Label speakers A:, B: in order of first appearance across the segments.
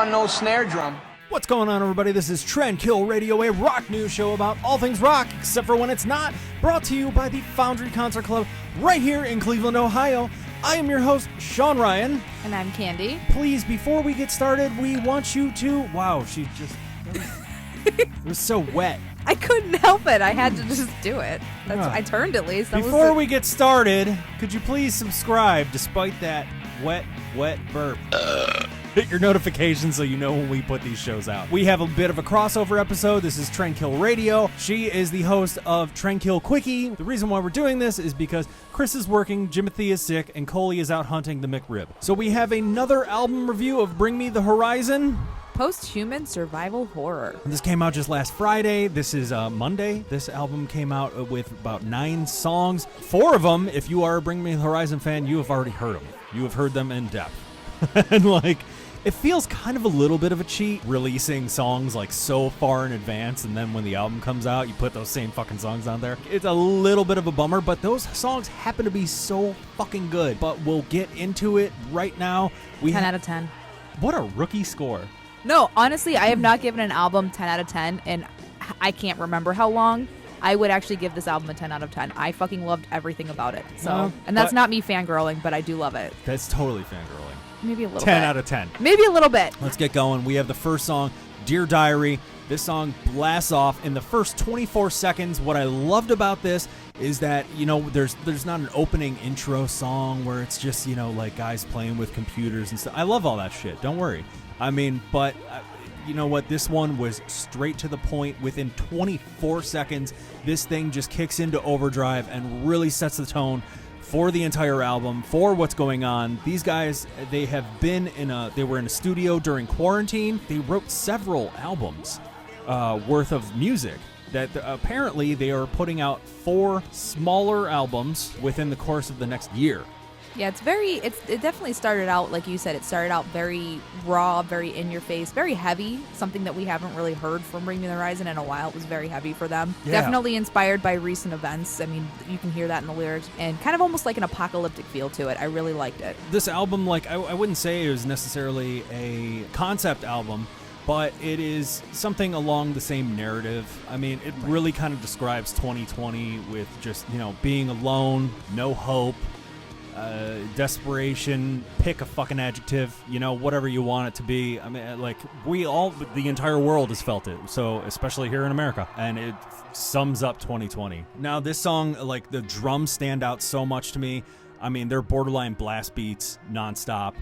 A: on no snare drum.
B: What's going on, everybody? This is Trendkill Radio, a rock news show about all things rock, except for when it's not. Brought to you by the Foundry Concert Club right here in Cleveland, Ohio. I am your host, Sean Ryan.
C: And I'm Candy.
B: Please, before we get started, we want you to... Wow, she just... It was so wet.
C: I couldn't help it. I had to just do it. I turned at least.
B: Before we get started, could you please subscribe despite that wet burp? Hit your notifications so you know when we put these shows out. We have a bit of a crossover episode. This is Trendkill Radio. She is the host of Trendkill Quickie. The reason why we're doing this is because Chris is working, Jimothy is sick, and Coley is out hunting the McRib. So we have another album review of Bring Me the Horizon.
C: Post-human survival horror.
B: And this came out just last Friday. This is Monday. This album came out with about 9 songs. 4 of them, if you are a Bring Me the Horizon fan, you have already heard them. You have heard them in depth. And it feels kind of a little bit of a cheat releasing songs so far in advance, and then when the album comes out, you put those same fucking songs on there. It's a little bit of a bummer, but those songs happen to be so fucking good. But we'll get into it right now.
C: 10 out of 10.
B: What a rookie score.
C: No, honestly, I have not given an album 10 out of 10, and I can't remember how long. I would actually give this album a 10 out of 10. I fucking loved everything about it. So, and that's not me fangirling, but I do love it.
B: That's totally fangirling.
C: Maybe a little
B: 10
C: bit.
B: out of 10.
C: Maybe a little bit.
B: Let's get going. We have the first song, Dear Diary. This song blasts off in the first 24 seconds. What I loved about this is that, there's not an opening intro song where it's just, guys playing with computers and stuff. I love all that shit. Don't worry. But you know what? This one was straight to the point. Within 24 seconds, this thing just kicks into overdrive and really sets the tone for the entire album, for what's going on. These guys, they were in a studio during quarantine. They wrote several albums worth of music that apparently they are putting out 4 smaller albums within the course of the next year.
C: Yeah, it definitely started out, like you said, it started out very raw, very in your face, very heavy, something that we haven't really heard from Bring Me the Horizon in a while. It was very heavy for them. Yeah. Definitely inspired by recent events. You can hear that in the lyrics, and kind of almost like an apocalyptic feel to it. I really liked it.
B: This album, I wouldn't say it was necessarily a concept album, but it is something along the same narrative. It really kind of describes 2020 with just, being alone, no hope, desperation, pick a fucking adjective, whatever you want it to be. The entire world has felt it, so especially here in America, and it sums up 2020. Now, this song, the drums stand out so much to me. They're borderline blast beats nonstop.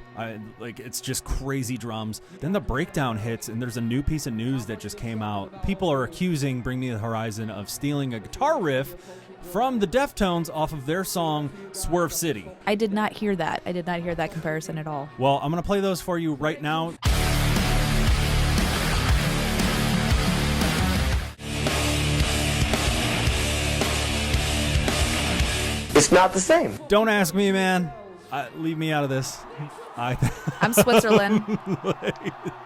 B: It's just crazy drums. Then the breakdown hits, and there's a new piece of news that just came out. People are accusing Bring Me the Horizon of stealing a guitar riff from the Deftones off of their song Swerve City.
C: I did not hear that. I did not hear that comparison at all.
B: Well, I'm going to play those for you right now.
A: It's not the same.
B: Don't ask me, man. Leave me out of this.
C: I'm Switzerland.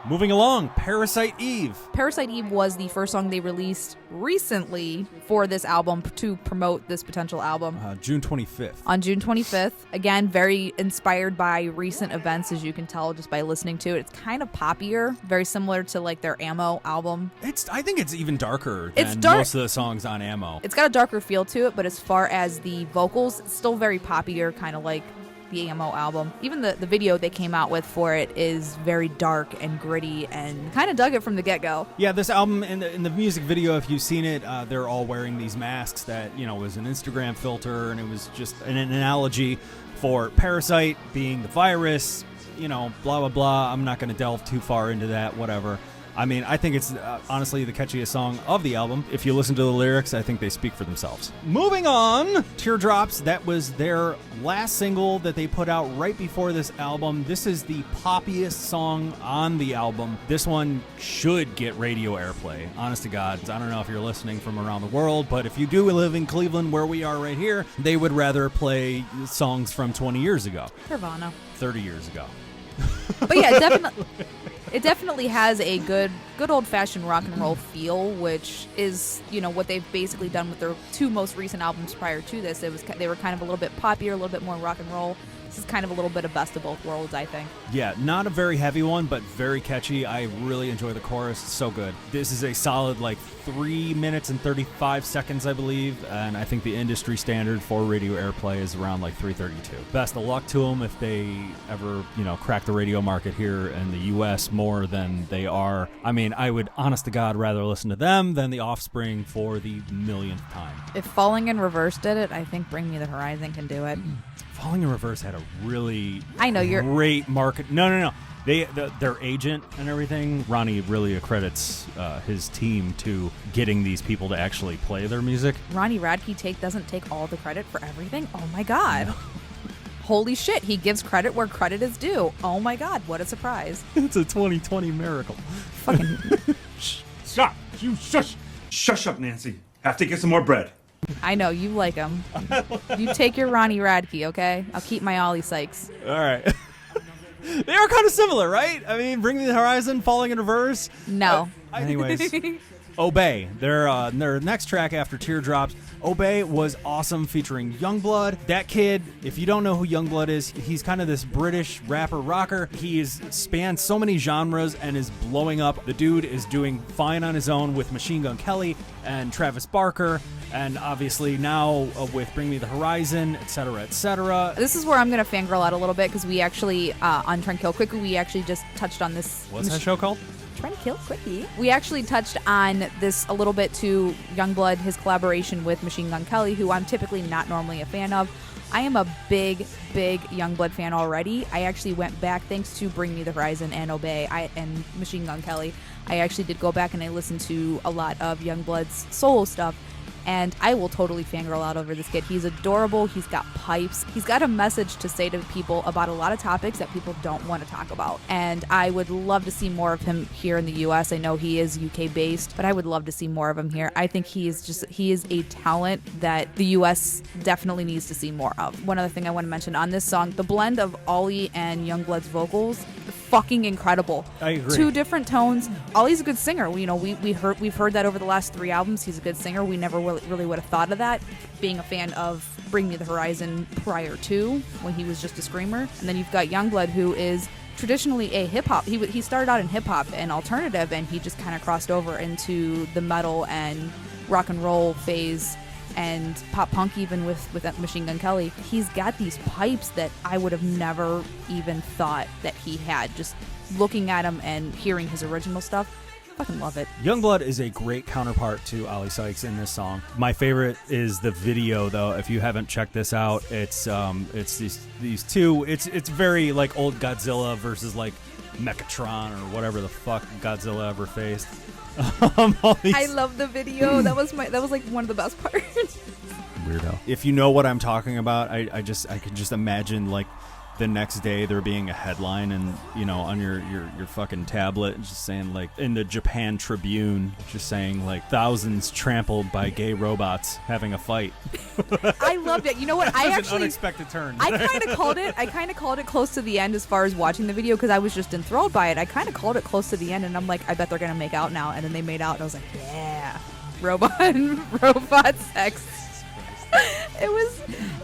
B: Moving along, Parasite Eve.
C: Parasite Eve was the first song they released recently for this album to promote this potential album.
B: June 25th.
C: On June 25th. Again, very inspired by recent events, as you can tell just by listening to it. It's kind of poppier, very similar to their Ammo album.
B: I think it's even darker than most of the songs on Ammo.
C: It's got a darker feel to it, but as far as the vocals, it's still very poppier, kind of like the Ammo album. Even the video they came out with for it is very dark and gritty, and kind of dug it from the get-go.
B: Yeah, this album, in the music video, if you've seen it, they're all wearing these masks that, was an Instagram filter, and it was just an analogy for Parasite being the virus, blah, blah, blah. I'm not going to delve too far into that, whatever. I think it's honestly the catchiest song of the album. If you listen to the lyrics, I think they speak for themselves. Moving on, Teardrops. That was their last single that they put out right before this album. This is the poppiest song on the album. This one should get radio airplay, honest to God. I don't know if you're listening from around the world, but if you do live in Cleveland, where we are right here, they would rather play songs from 20 years ago.
C: Nirvana.
B: 30 years ago.
C: But yeah, definitely. It definitely has a good old-fashioned rock and roll feel, which is, what they've basically done with their 2 most recent albums prior to this. They were kind of a little bit poppier, a little bit more rock and roll. This is kind of a little bit of best of both worlds, I think.
B: Yeah, not a very heavy one, but very catchy. I really enjoy the chorus. It's so good. This is a solid, 3 minutes and 35 seconds, I believe, and I think the industry standard for radio airplay is around 3:32. Best of luck to them if they ever, crack the radio market here in the U.S. more than they are. I mean, I would, honest to God, rather listen to them than The Offspring for the millionth time.
C: If Falling in Reverse did it, I think Bring Me the Horizon can do it.
B: Falling in Reverse had a really
C: great
B: market. No. Their agent and everything, Ronnie really accredits his team to getting these people to actually play their music.
C: Ronnie Radke doesn't take all the credit for everything? Oh my God. No. Holy shit, he gives credit where credit is due. Oh my God, what a surprise.
B: It's a 2020 miracle.
C: Fucking...
D: Stop! You shush! Shush up, Nancy. Have to get some more bread.
C: I know, you like him. You take your Ronnie Radke, okay? I'll keep my Ollie Sykes.
B: All right. They are kind of similar, right? I mean, Bring Me the Horizon, Falling in Reverse.
C: No.
B: Anyways, Obey. Their next track after Teardrops. Obey was awesome, featuring Youngblood. That kid, if you don't know who Youngblood is, he's kind of this British rapper rocker. He has spanned so many genres and is blowing up. The dude is doing fine on his own with Machine Gun Kelly and Travis Barker, and obviously now with Bring Me the Horizon, etc., etc.
C: This is where I'm going to fangirl out a little bit, because we actually, on Trend Kill Quickie, we actually just touched on this.
B: What's that show called?
C: Trend Kill Quickie. We actually touched on this a little bit to Youngblood, his collaboration with Machine Gun Kelly, who I'm typically not normally a fan of. I am a big Youngblood fan already. I actually went back, thanks to Bring Me the Horizon and Obey and Machine Gun Kelly. I actually did go back and I listened to a lot of Youngblood's solo stuff, and I will totally fangirl out over this kid. He's adorable. He's got pipes. He's got a message to say to people about a lot of topics that people don't want to talk about. And I would love to see more of him here in the U.S. I know he is UK based, but I would love to see more of him here. I think he is a talent that the U.S. definitely needs to see more of. One other thing I want to mention on this song, the blend of Ollie and Youngblood's vocals, fucking incredible.
B: I agree.
C: 2 different tones. Ollie's a good singer. We've heard that over the last 3 albums. He's a good singer. We never really would have thought of that, being a fan of Bring Me the Horizon prior to, when he was just a screamer. And then you've got Youngblood, who is traditionally a hip-hop. He started out in hip-hop and alternative, and he just kind of crossed over into the metal and rock and roll phase and pop punk, even with Machine Gun Kelly. He's got these pipes that I would have never even thought that he had, just looking at him and hearing his original stuff. Fucking love it.
B: Youngblood is a great counterpart to Ollie Sykes in this song. My favorite is the video, though. If you haven't checked this out, it's these two. It's very like old Godzilla versus like Megatron or whatever the fuck Godzilla ever faced.
C: I love the video. That was like one of the best parts.
B: Weirdo. If you know what I'm talking about, I can just imagine like the next day there being a headline and on your fucking tablet just saying like in the Japan Tribune just saying like thousands trampled by gay robots having a fight.
C: I loved it. You know what?
B: An unexpected turn.
C: I kind of called it close to the end as far as watching the video, because I was just enthralled by it. I kind of called it close to the end, and I'm like, I bet they're gonna make out now. And then they made out, and I was like, yeah, robot sex.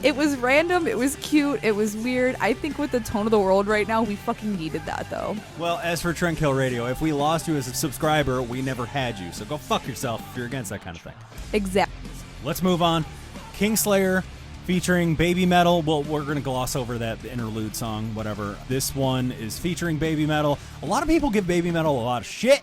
C: It was random, it was cute, it was weird. I think with the tone of the world right now, we fucking needed that, though.
B: Well, as for Trendkill Radio, if we lost you as a subscriber, we never had you. So go fuck yourself if you're against that kind of thing.
C: Exactly.
B: Let's move on. Kingslayer featuring Baby Metal. Well, we're going to gloss over that interlude song, whatever. This one is featuring Baby Metal. A lot of people give Baby Metal a lot of shit.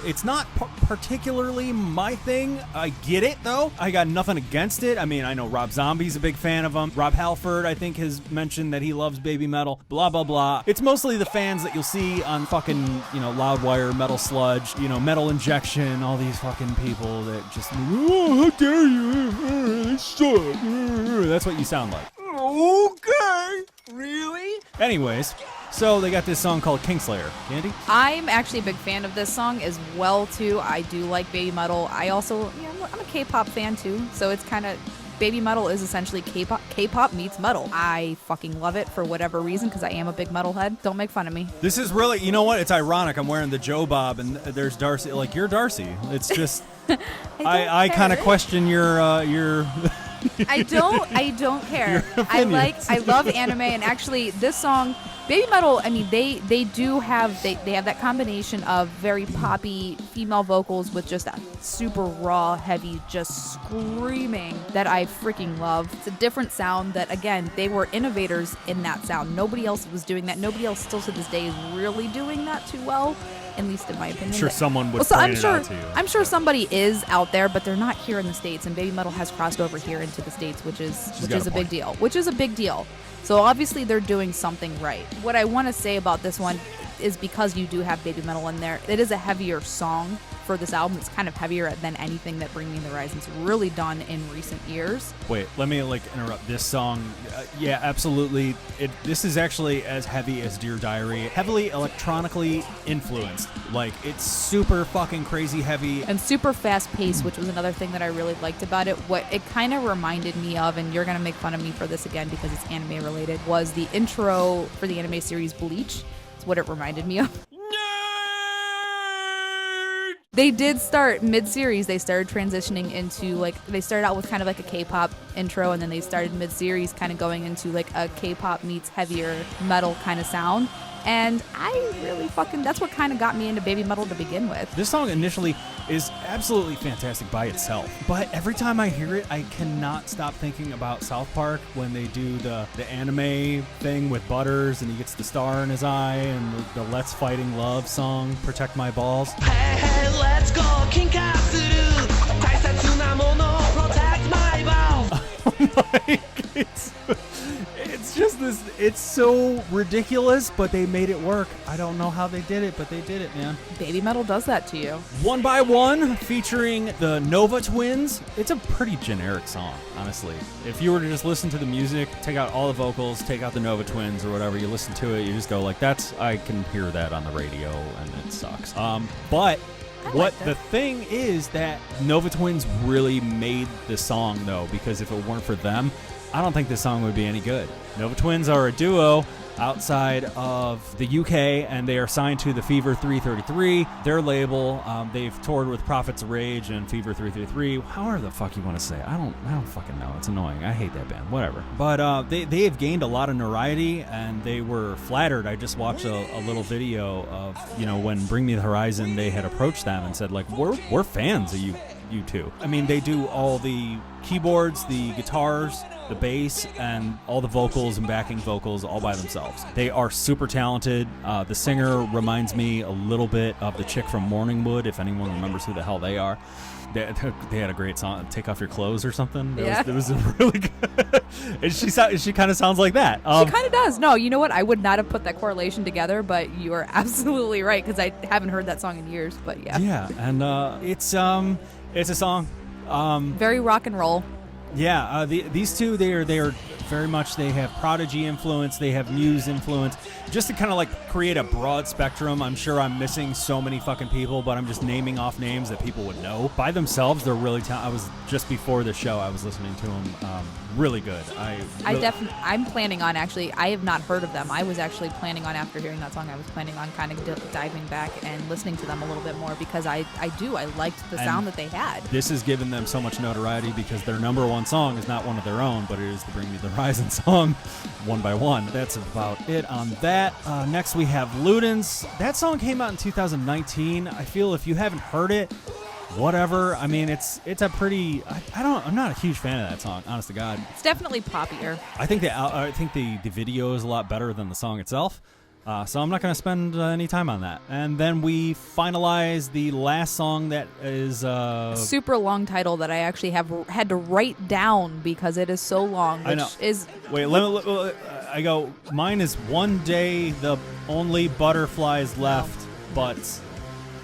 B: It's not particularly my thing. I get it, though. I got nothing against it. I mean, I know Rob Zombie's a big fan of him. Rob Halford, I think, has mentioned that he loves Baby Metal. Blah, blah, blah. It's mostly the fans that you'll see on fucking, Loudwire, Metal Sludge, Metal Injection, all these fucking people that just, oh, how dare you, suck. That's what you sound like.
A: Okay. Really?
B: Anyways, so they got this song called Kingslayer. Candy?
C: I'm actually a big fan of this song as well, too. I do like Baby Metal. I also, I'm a K-pop fan, too. So it's kind of, Baby Metal is essentially K-pop meets metal. I fucking love it for whatever reason, because I am a big metalhead. Don't make fun of me.
B: This is really, you know what? It's ironic. I'm wearing the Joe Bob, and there's Darcy. Like, you're Darcy. It's just, I kind of question your
C: I don't care.
B: Your opinions.
C: I love anime, and actually this song, Baby Metal, I mean they have that combination of very poppy female vocals with just that super raw, heavy, just screaming that I freaking love. It's a different sound that, again, they were innovators in that sound. Nobody else was doing that. Nobody else still to this day is really doing that too well, at least in my opinion.
B: I'm sure someone would
C: so
B: point it out to you.
C: I'm sure somebody is out there, but they're not here in the States, and Baby Metal has crossed over here into the States, which is
B: got
C: a
B: a
C: big
B: point.
C: deal. Which is a big deal. So obviously they're doing something right. What I want to say about this one is because you do have Baby Metal in there, it is a heavier song for this album. It's kind of heavier than anything that Bring Me the Horizon's really done in recent years.
B: Wait, let me interrupt. This song, yeah, absolutely. This is actually as heavy as Dear Diary, heavily electronically influenced. Like, it's super fucking crazy heavy.
C: And super fast paced, which was another thing that I really liked about it. What it kind of reminded me of, and you're going to make fun of me for this again because it's anime related, was the intro for the anime series Bleach. It's what it reminded me of. They did start mid-series. They started transitioning into, they started out with kind of like a K-pop intro, and then they started mid-series kind of going into like a K-pop meets heavier metal kind of sound. And I really that's what kind of got me into Baby Metal to begin with.
B: This song initially is absolutely fantastic by itself, but every time I hear it, I cannot stop thinking about South Park when they do the anime thing with Butters, and he gets the star in his eye, and the Let's Fighting Love song, Protect My Balls.
E: Hey, let's go, Kinkatsu. Taisatsu na mono, protect my balls.
B: It's just this, it's so ridiculous, but they made it work. I don't know how they did it, but they did it, man.
C: Baby Metal does that to you.
B: One by One, featuring the Nova Twins. It's a pretty generic song, honestly. If you were to just listen to the music, take out all the vocals, take out the Nova Twins or whatever, you listen to it, you just go like, I can hear that on the radio, and it sucks. But the thing is that Nova Twins really made the song, though, because if it weren't for them, I don't think this song would be any good. Nova Twins are a duo outside of the UK, and they are signed to the Fever 333, their label. They've toured with Prophets of Rage and Fever 333. However the fuck you want to say it. I don't fucking know. It's annoying. I hate that band. Whatever. But they have gained a lot of notoriety, and they were flattered. I just watched a little video of, when Bring Me the Horizon, they had approached them and said, like, we're fans of you two. I mean, they do all the keyboards, the guitars, the bass, and all the vocals and backing vocals all by themselves. They are super talented. The singer reminds me a little bit of the chick from Morningwood, if anyone remembers who the hell they are. They had a great song, Take Off Your Clothes or something. It was really good. And she kind of sounds like that.
C: She kind of does. No, you know what? I would not have put that correlation together, but you are absolutely right, because I haven't heard that song in years, but yeah.
B: Yeah, and it's a song.
C: Very rock and roll.
B: Yeah, these two, they are very much, they have Prodigy influence, they have Muse influence, just to kind of like create a broad spectrum. I'm sure I'm missing so many fucking people, but I'm just naming off names that people would know. By themselves, they're really talented. I was just before the show, I was listening to them. Really good.
C: I'm planning on I have not heard of them. I was actually planning on, after hearing that song, I was planning on kind of diving back and listening to them a little bit more, because I liked the sound that they had.
B: This has given them so much notoriety because their number one song is not one of their own, but it is the Bring Me the Horizon song, One by One. That's about it on that. Next we have Ludens. That song came out in 2019. I feel if you haven't heard it, whatever. I mean, it's a pretty. I'm not a huge fan of that song, honest to God.
C: It's definitely poppier.
B: I think the video is a lot better than the song itself. So I'm not going to spend any time on that. And then we finalize the last song that is
C: a super long title that I actually had to write down because it is so long.
B: I know. I go. Mine is One Day the Only Butterflies Left, but.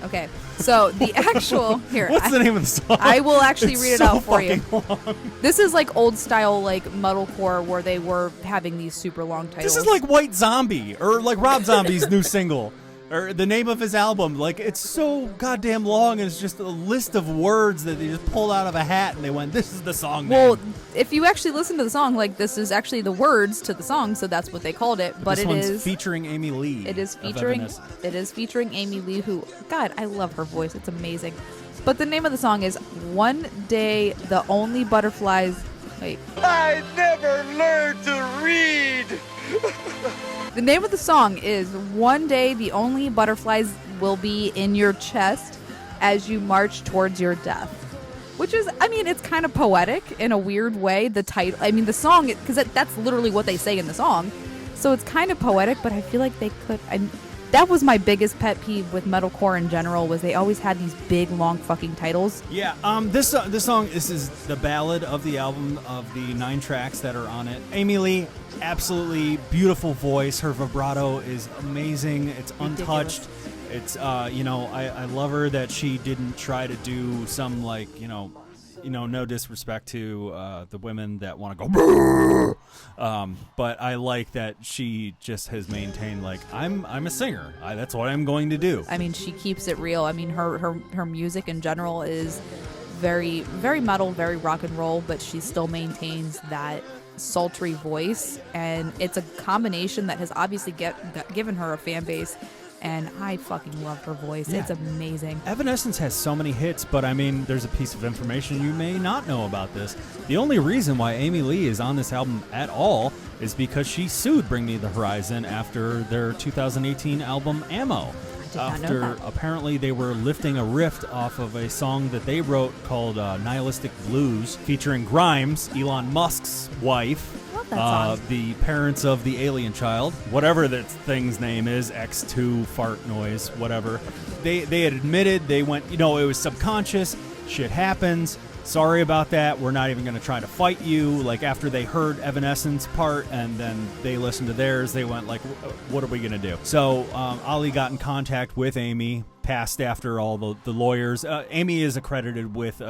C: Okay. So the actual here.
B: What's the name of the song?
C: I will actually read it out for you.
B: Long.
C: This is like old style, like metalcore, where they were having these super long titles.
B: This is like White Zombie, or like Rob Zombie's new single, or the name of his album. Like, it's so goddamn long, and it's just a list of words that they just pulled out of a hat, and they went, "This is the song."
C: Well,
B: name.
C: If you actually listen to the song, like, this is actually the words to the song, so that's what they called it. But
B: this
C: it
B: one's
C: is
B: featuring Amy Lee.
C: It is featuring Amy Lee, who, God, I love her voice. It's amazing. But the name of the song is One Day the Only Butterflies Wait.
A: I never learned to read.
C: The name of the song is One Day the Only Butterflies Will Be in Your Chest as You March Towards Your Death. Which is, I mean, it's kind of poetic in a weird way. The title, I mean, the song, because that's literally what they say in the song. So it's kind of poetic, but I feel like they could. That was my biggest pet peeve with metalcore in general, was they always had these big, long fucking titles.
B: Yeah, this song, this is the ballad of the album of the 9 tracks that are on it. Amy Lee, absolutely beautiful voice. Her vibrato is amazing. It's untouched. It's, I love her that she didn't try to do some, like, no disrespect to the women that want to go, but I like that she just has maintained, like, I'm a singer. That's what I'm going to do.
C: I mean, she keeps it real. I mean, her music in general is very, very metal, very rock and roll, but she still maintains that sultry voice, and it's a combination that has obviously given her a fan base. And I fucking love her voice.
B: Yeah.
C: It's amazing.
B: Evanescence has so many hits, but I mean, there's a piece of information you may not know about this. The only reason why Amy Lee is on this album at all is because she sued Bring Me the Horizon after their 2018 album Ammo. After apparently they were lifting a riff off of a song that they wrote called Nihilistic Blues, featuring Grimes, Elon Musk's wife. The parents of the alien child, whatever that thing's name is, X2 fart noise, whatever. They had admitted, they went, it was subconscious, shit happens, sorry about that, we're not even going to try to fight you. Like, after they heard Evanescence part and then they listened to theirs, they went like, what are we going to do? So Ali got in contact with Amy, passed after all the lawyers. Amy is accredited with,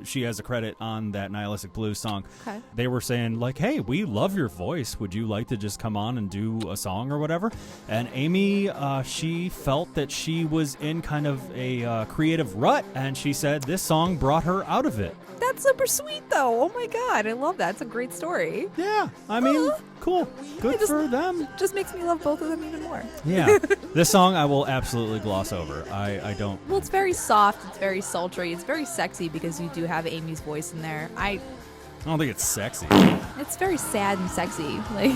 B: she has a credit on that Nihilistic Blues song.
C: Okay.
B: They were saying, like, hey, we love your voice. Would you like to just come on and do a song or whatever? And Amy, she felt that she was in kind of a creative rut, and she said this song brought her out of it.
C: That's super sweet, though. Oh my god, I love that. It's a great story.
B: Yeah, I mean, cool. Good for them.
C: Just makes me love both of them even more.
B: Yeah. This song I will absolutely gloss over. I don't.
C: Well, it's very soft. It's very sultry. It's very sexy because you do have Amy's voice in there. I
B: don't think it's sexy.
C: It's very sad and sexy. Like,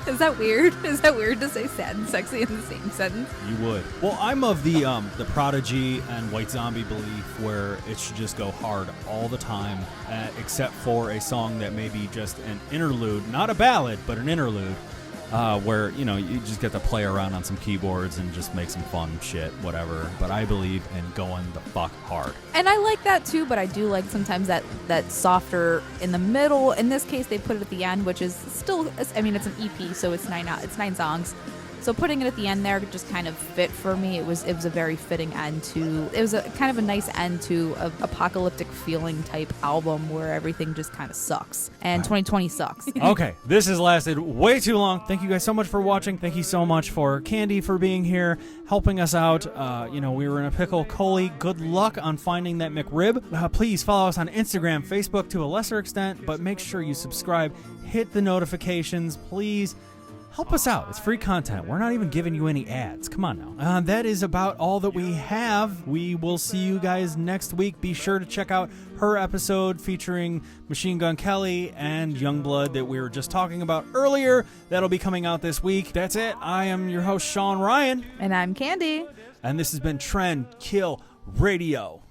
C: is that weird? Is that weird to say sad and sexy in the same sentence?
B: You would. Well, I'm of the Prodigy and White Zombie belief where it should just go hard all the time, except for a song that may be just an interlude, not a ballad, but an interlude, where, you just get to play around on some keyboards and just make some fun shit, whatever. But I believe in going the fuck hard.
C: And I like that too, but I do like sometimes that softer in the middle. In this case, they put it at the end, which is still, I mean, it's an EP, so it's 9 songs. So putting it at the end there just kind of fit for me. It was a very fitting end to, it was a kind of a nice end to an apocalyptic feeling type album where everything just kind of sucks. And 2020 sucks.
B: Okay, this has lasted way too long. Thank you guys so much for watching. Thank you so much for Candy for being here, helping us out. We were in a pickle. Coley, good luck on finding that McRib. Please follow us on Instagram, Facebook to a lesser extent, but make sure you subscribe, hit the notifications, please. Help us out. It's free content. We're not even giving you any ads. Come on now. That is about all that we have. We will see you guys next week. Be sure to check out her episode featuring Machine Gun Kelly and Youngblood that we were just talking about earlier. That'll be coming out this week. That's it. I am your host, Sean Ryan.
C: And I'm Candy.
B: And this has been Trend Kill Radio.